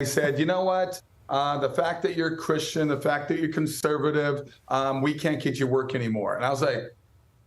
said, you know what? The fact that you're Christian, the fact that you're conservative, we can't get you work anymore. And I was like,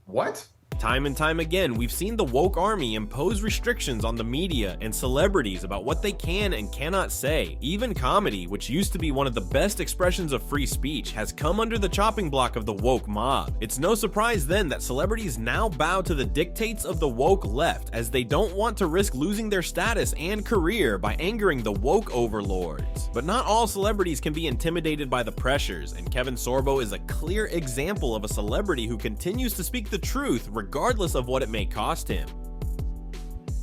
what? Time and time again, we've seen the woke army impose restrictions on the media and celebrities about what they can and cannot say. Even comedy, which used to be one of the best expressions of free speech, has come under the chopping block of the woke mob. It's no surprise then that celebrities now bow to the dictates of the woke left, as they don't want to risk losing their status and career by angering the woke overlords. But not all celebrities can be intimidated by the pressures, and Kevin Sorbo is a clear example of a celebrity who continues to speak the truth regardless of what it may cost him.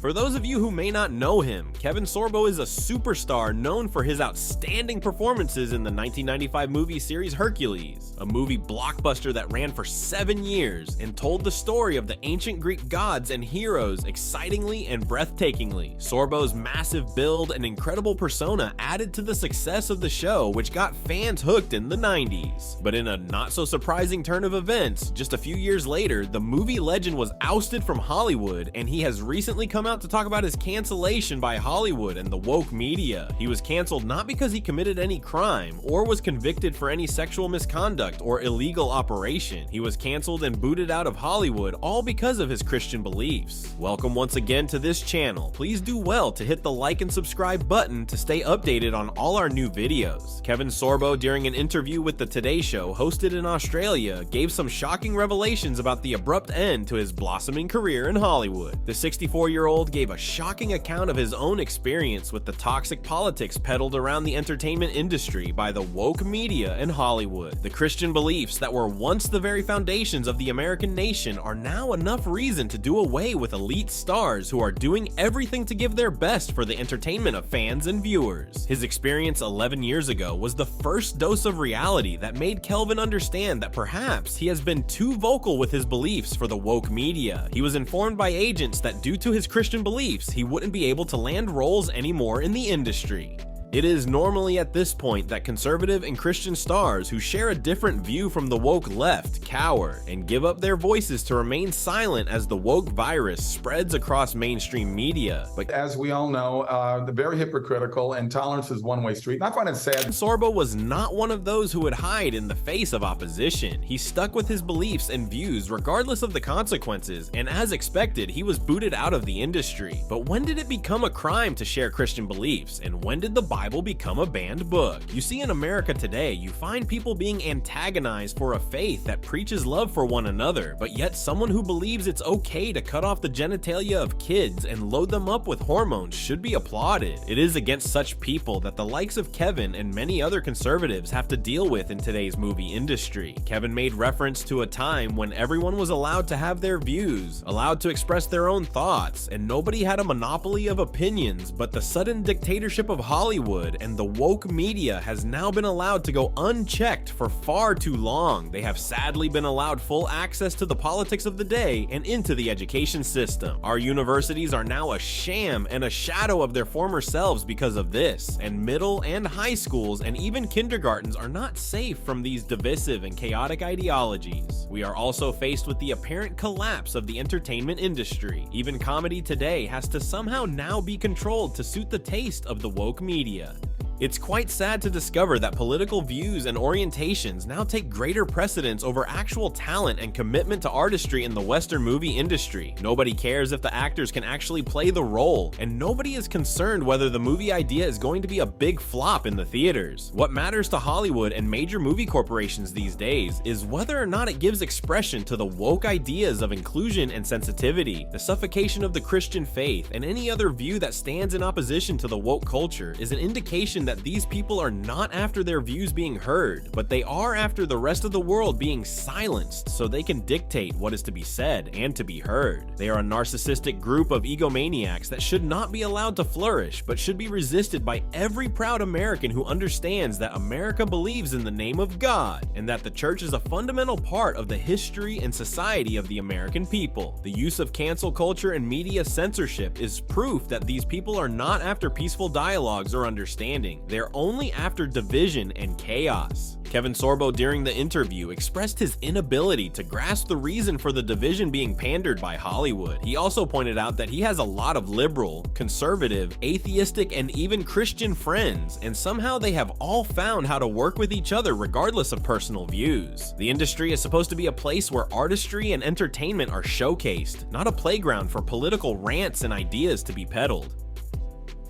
For those of you who may not know him, Kevin Sorbo is a superstar known for his outstanding performances in the 1995 movie series Hercules, a movie blockbuster that ran for 7 years and told the story of the ancient Greek gods and heroes excitingly and breathtakingly. Sorbo's massive build and incredible persona added to the success of the show, which got fans hooked in the 90s. But in a not so surprising turn of events, just a few years later, the movie legend was ousted from Hollywood, and he has recently come out to talk about his cancellation by Hollywood and the woke media. He was canceled not because he committed any crime or was convicted for any sexual misconduct or illegal operation. He was canceled and booted out of Hollywood all because of his Christian beliefs. Welcome once again to this channel. Please do well to hit the like and subscribe button to stay updated on all our new videos. Kevin Sorbo, during an interview with the Today Show hosted in Australia, gave some shocking revelations about the abrupt end to his blossoming career in Hollywood. The 64-year-old gave a shocking account of his own experience with the toxic politics peddled around the entertainment industry by the woke media in Hollywood. The Christian beliefs that were once the very foundations of the American nation are now enough reason to do away with elite stars who are doing everything to give their best for the entertainment of fans and viewers. His experience 11 years ago was the first dose of reality that made Kelvin understand that perhaps he has been too vocal with his beliefs for the woke media. He was informed by agents that due to his Christian beliefs, he wouldn't be able to land roles anymore in the industry. It is normally at this point that conservative and Christian stars who share a different view from the woke left cower and give up their voices to remain silent as the woke virus spreads across mainstream media. But as we all know, they're very hypocritical, and tolerance is one-way street. And I find it sad. Sorbo was not one of those who would hide in the face of opposition. He stuck with his beliefs and views regardless of the consequences, and as expected, he was booted out of the industry. But when did it become a crime to share Christian beliefs, and when did the Bible become a banned book? You see, in America today, you find people being antagonized for a faith that preaches love for one another, but yet someone who believes it's okay to cut off the genitalia of kids and load them up with hormones should be applauded. It is against such people that the likes of Kevin and many other conservatives have to deal with in today's movie industry. Kevin made reference to a time when everyone was allowed to have their views, allowed to express their own thoughts, and nobody had a monopoly of opinions, but the sudden dictatorship of Hollywood and the woke media has now been allowed to go unchecked for far too long. They have sadly been allowed full access to the politics of the day and into the education system. Our universities are now a sham and a shadow of their former selves because of this, and middle and high schools and even kindergartens are not safe from these divisive and chaotic ideologies. We are also faced with the apparent collapse of the entertainment industry. Even comedy today has to somehow now be controlled to suit the taste of the woke media. It's quite sad to discover that political views and orientations now take greater precedence over actual talent and commitment to artistry in the Western movie industry. Nobody cares if the actors can actually play the role, and nobody is concerned whether the movie idea is going to be a big flop in the theaters. What matters to Hollywood and major movie corporations these days is whether or not it gives expression to the woke ideas of inclusion and sensitivity. The suffocation of the Christian faith and any other view that stands in opposition to the woke culture is an indication that these people are not after their views being heard, but they are after the rest of the world being silenced so they can dictate what is to be said and to be heard. They are a narcissistic group of egomaniacs that should not be allowed to flourish, but should be resisted by every proud American who understands that America believes in the name of God and that the church is a fundamental part of the history and society of the American people. The use of cancel culture and media censorship is proof that these people are not after peaceful dialogues or understanding. anything. They're only after division and chaos. Kevin Sorbo during the interview expressed his inability to grasp the reason for the division being pandered by Hollywood. He also pointed out that he has a lot of liberal, conservative, atheistic, and even Christian friends, and somehow they have all found how to work with each other regardless of personal views. The industry is supposed to be a place where artistry and entertainment are showcased, not a playground for political rants and ideas to be peddled.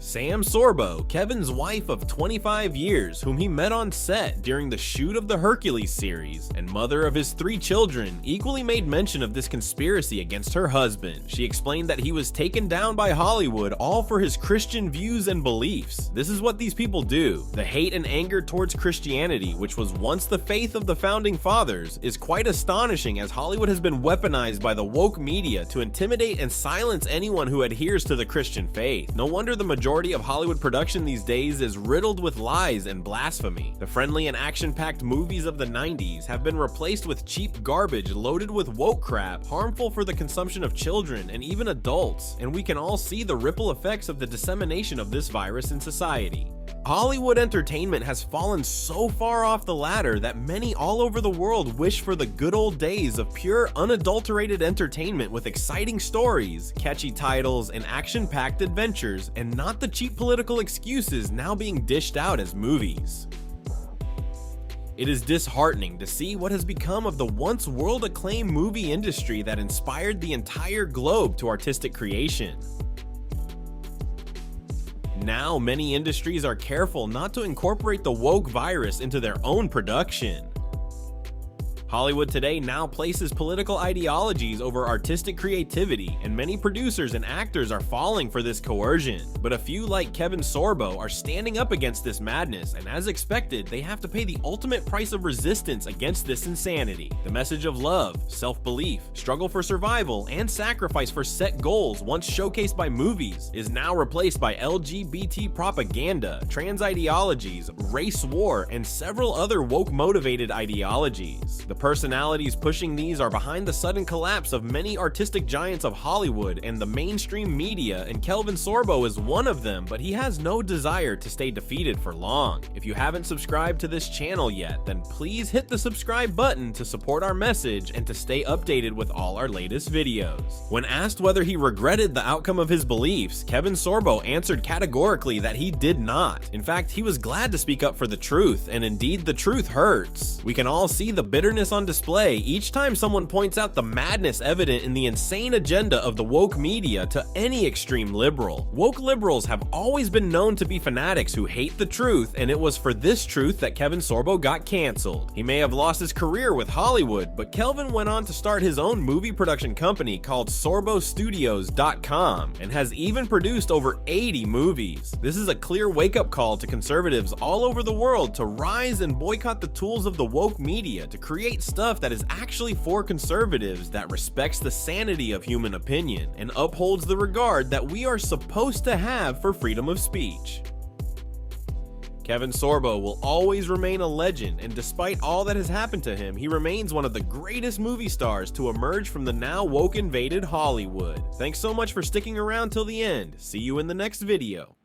Sam Sorbo, Kevin's wife of 25 years, whom he met on set during the shoot of the Hercules series, and mother of his 3 children, equally made mention of this conspiracy against her husband. She explained that he was taken down by Hollywood all for his Christian views and beliefs. This is what these people do. The hate and anger towards Christianity, which was once the faith of the founding fathers, is quite astonishing, as Hollywood has been weaponized by the woke media to intimidate and silence anyone who adheres to the Christian faith. No wonder the majority of Hollywood production these days is riddled with lies and blasphemy. The friendly and action-packed movies of the 90s have been replaced with cheap garbage loaded with woke crap, harmful for the consumption of children and even adults, and we can all see the ripple effects of the dissemination of this virus in society. Hollywood entertainment has fallen so far off the ladder that many all over the world wish for the good old days of pure, unadulterated entertainment with exciting stories, catchy titles, and action-packed adventures, and not the cheap political excuses now being dished out as movies. It is disheartening to see what has become of the once world-acclaimed movie industry that inspired the entire globe to artistic creation. Now, many industries are careful not to incorporate the woke virus into their own production. Hollywood today now places political ideologies over artistic creativity, and many producers and actors are falling for this coercion. But a few like Kevin Sorbo are standing up against this madness, and as expected, they have to pay the ultimate price of resistance against this insanity. The message of love, self-belief, struggle for survival, and sacrifice for set goals once showcased by movies is now replaced by LGBT propaganda, trans ideologies, race war, and several other woke-motivated ideologies. The personalities pushing these are behind the sudden collapse of many artistic giants of Hollywood and the mainstream media, and Kevin Sorbo is one of them, but he has no desire to stay defeated for long. If you haven't subscribed to this channel yet, then please hit the subscribe button to support our message and to stay updated with all our latest videos. When asked whether he regretted the outcome of his beliefs, Kevin Sorbo answered categorically that he did not. In fact, he was glad to speak up for the truth, and indeed the truth hurts. We can all see the bitterness on display each time someone points out the madness evident in the insane agenda of the woke media to any extreme liberal. Woke liberals have always been known to be fanatics who hate the truth, and it was for this truth that Kevin Sorbo got canceled. He may have lost his career with Hollywood, but Kelvin went on to start his own movie production company called SorboStudios.com and has even produced over 80 movies. This is a clear wake-up call to conservatives all over the world to rise and boycott the tools of the woke media to create stuff that is actually for conservatives, that respects the sanity of human opinion and upholds the regard that we are supposed to have for freedom of speech. Kevin Sorbo will always remain a legend, and despite all that has happened to him, he remains one of the greatest movie stars to emerge from the now woke invaded Hollywood. Thanks so much for sticking around till the end. See you in the next video.